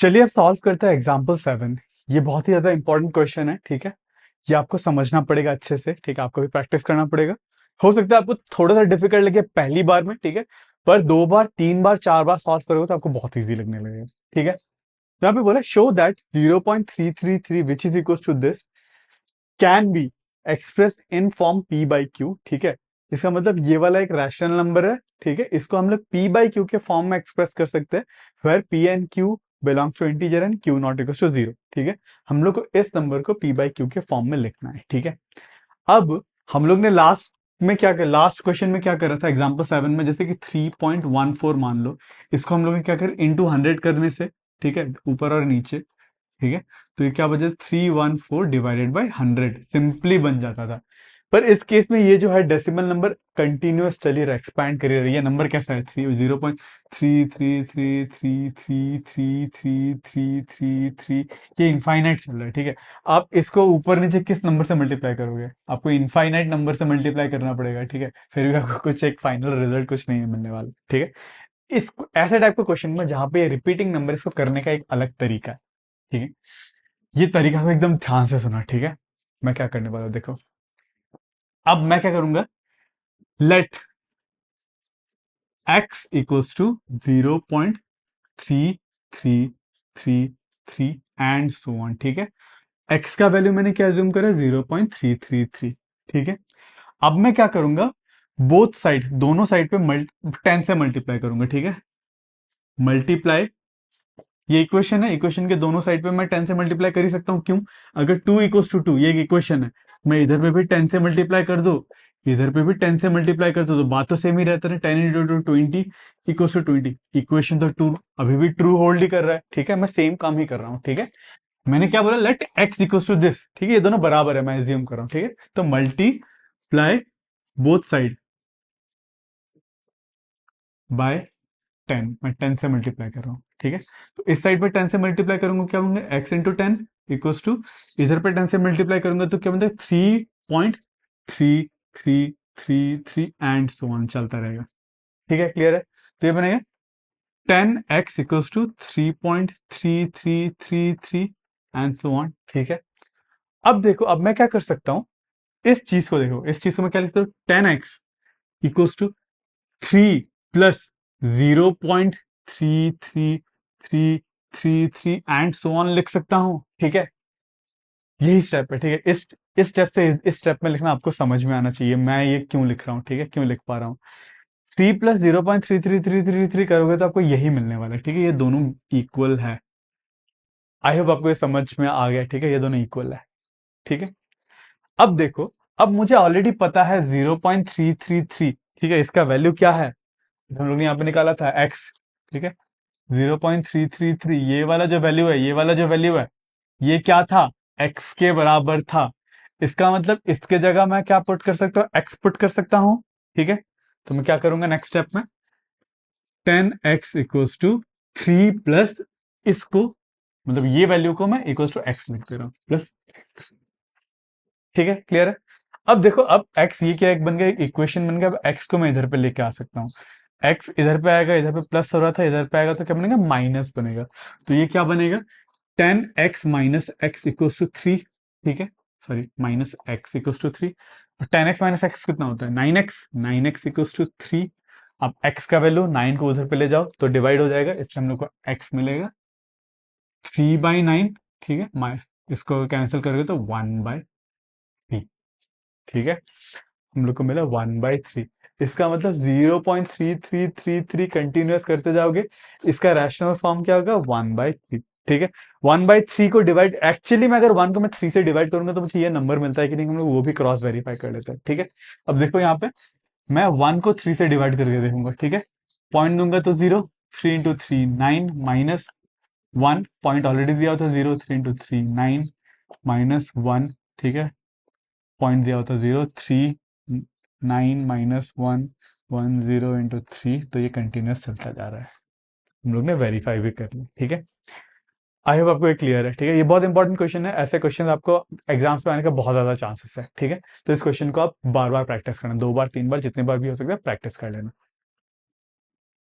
चलिए अब सॉल्व करते हैं एग्जाम्पल 7। ये बहुत ही ज्यादा इंपॉर्टेंट क्वेश्चन है, ठीक है। ये आपको समझना पड़ेगा अच्छे से, ठीक है। आपको भी प्रैक्टिस करना पड़ेगा। हो सकता है आपको थोड़ा सा डिफिकल्ट लगे पहली बार में, ठीक है। पर 2 बार 3 बार 4 बार सॉल्व करोगे तो आपको बहुत ईजी लगने लगेगा, ठीक है। तो यहाँ पे बोला show that 0.333 which is equal to this can be expressed in form P by Q, ठीक है। इसका मतलब ये वाला एक रैशनल नंबर है, ठीक है। इसको हम लोग पी बाई क्यू के फॉर्म में एक्सप्रेस कर सकते हैं, where P and Q belongs to integer and Q not equal to 0, ठीक है। हम लोग को इस नंबर को पी बाई क्यू के फॉर्म में लिखना है, ठीक है। अब हम लोग ने लास्ट क्वेश्चन में क्या करा था एग्जाम्पल 7 में, जैसे कि 3.14 मान लो, इसको हम लोग ने क्या कर इंटू 100 करने से, ठीक है, ऊपर और नीचे, ठीक है। तो ये क्या बचा 314 डिवाइडेड बाई 100 सिंपली बन जाता था। पर इस केस में ये जो है डेसिमल नंबर कंटिन्यूअस चल ही रहा है, एक्सपैंड कर ही रहा है। ये नंबर कैसा है 0.33333333333, ये इनफाइनाइट चल रहा है, ठीक है। आप इसको ऊपर नीचे किस नंबर से मल्टीप्लाई करोगे? आपको इनफाइनाइट नंबर से मल्टीप्लाई करना पड़ेगा, ठीक है। फिर भी आपको कुछ एक फाइनल रिजल्ट कुछ नहीं मिलने वाला, ठीक है। इस ऐसे टाइप का क्वेश्चन में जहां पे रिपीटिंग नंबर, इसको करने का एक अलग तरीका है, ठीक है। ये तरीका को एकदम ध्यान से सुना, ठीक है। मैं क्या करने वाला हूं, देखो। अब मैं क्या करूंगा, let x equals to 0.3333 and so on, ठीक है। x का वैल्यू मैंने क्या ज्यूम करा 0.333, ठीक है। अब मैं क्या करूंगा, बोथ साइड, दोनों साइड पे 10 से मल्टीप्लाई करूंगा, ठीक है। मल्टीप्लाई, ये इक्वेशन है, इक्वेशन के दोनों साइड पे मैं 10 से मल्टीप्लाई कर ही सकता हूं, क्यों? अगर 2 इक्वल्स टू 2, ये एक इक्वेशन है, मैं इधर पे भी 10 से मल्टीप्लाई कर दो, इधर पे भी 10 से मल्टीप्लाई कर दो, तो बात तो सेम ही रहता है। 10 इंटू 2 20 इक्वल्स टू 20, इक्वेशन तो टू अभी भी ट्रू होल्ड ही कर रहा है, ठीक है। मैं सेम काम ही कर रहा हूं, ठीक है। मैंने क्या बोला, let X equals to this, ठीक है। ये दोनों बराबर है, मैं एज्यूम कर रहा हूं, ठीक है। तो मल्टीप्लाई बोथ साइड बाय 10, मैं 10 से मल्टीप्लाई कर रहा हूँ, ठीक है। तो इस साइड पे 10 से मल्टीप्लाई करूंगा, क्या होंगे x इंटू 10 इक्वल्स टू, इधर पे 10 से मल्टीप्लाई करूंगा तो क्या बनता है 3.3333 एंड सो ऑन चलता रहेगा, ठीक है। क्लियर है? तो ये बनेगा 10x equals to 3.3333 and so on, ठीक है। अब देखो, अब मैं क्या कर सकता हूं, इस चीज को देखो, इस चीज को मैं क्या लिखता हूँ, 10x equals to 3 plus 0.33333 and so on लिख सकता हूं, ठीक है। यही स्टेप है, ठीक है। इस स्टेप से इस स्टेप में लिखना आपको समझ में आना चाहिए, मैं ये क्यों लिख रहा हूं, ठीक है, क्यों लिख पा रहा हूं। 3 प्लस 0.33333 करोगे तो आपको यही मिलने वाला है, ठीक है। ये दोनों इक्वल है। आई होप आपको ये समझ में आ गया, ठीक है। ये दोनों इक्वल है, ठीक है। अब देखो, अब मुझे ऑलरेडी पता है 0.333, ठीक है, इसका वैल्यू क्या है, हम लोग ने यहाँ पे निकाला था x, ठीक है। 0.333, ये वाला जो वैल्यू है, ये वाला जो वैल्यू है, ये क्या था, x के बराबर था। इसका मतलब इसके जगह मैं क्या पुट कर सकता हूँ, x पुट कर सकता हूं, ठीक है। तो मैं क्या करूंगा नेक्स्ट स्टेप में, 10x इक्वल्स टू 3 प्लस इसको, मतलब ये वैल्यू को मैं इक्वल्स टू x लिख दे रहा हूं, प्लस x, ठीक है। क्लियर है? अब देखो, अब x ये क्या एक बन गया, एक इक्वेशन बन गया। अब x को मैं इधर पे लेके आ सकता हूँ, x इधर पे आएगा, इधर पे प्लस हो रहा था, इधर पे आएगा तो क्या बनेगा, माइनस बनेगा। तो ये क्या बनेगा, 10x minus X equals to 3, ठीक है। Sorry, minus X equals to 3। और 10x माइनस एक्स कितना होता है, 9x, 9x इक्वल्स टू 3। अब x का वैल्यू 9 को उधर पे ले जाओ तो डिवाइड हो जाएगा, इससे हम लोग को x मिलेगा 3/9, ठीक है। इसको कैंसिल करोगे तो 1/3, ठीक है। हम लोग को मिला 1/3। इसका मतलब 0.3333 कंटिन्यूअस करते जाओगे, इसका रैशनल फॉर्म क्या होगा, 1/3, ठीक है। 1/3 को डिवाइड, एक्चुअली में अगर 1 को मैं 3 से डिवाइड करूंगा तो मुझे ये नंबर मिलता है कि नहीं, हम लोग वो भी क्रॉस वेरीफाई कर लेते हैं, ठीक है। अब देखो यहाँ पे मैं 1 को 3 से डिवाइड करके देखूंगा, ठीक है। पॉइंट दूंगा तो 0, 3 इंटू 3 9 माइनस 1, पॉइंट ऑलरेडी दिया होता 0, 3 इंटू 3 9 माइनस 1, ठीक है। पॉइंट दिया होता 0, 3 9 माइनस 1 1 0 इंटू 3, तो ये कंटिन्यूस चलता जा रहा है। हम लोग ने वेरीफाई भी कर लिया, ठीक है। आई होप आपको ये क्लियर है, ठीक है। ये बहुत इंपॉर्टेंट क्वेश्चन है, ऐसे क्वेश्चन आपको एग्जाम्स में आने का बहुत ज्यादा चांसेस है, ठीक है। तो इस क्वेश्चन को आप बार बार प्रैक्टिस करना, 2 बार 3 बार जितने बार भी हो सकता है प्रैक्टिस कर लेना।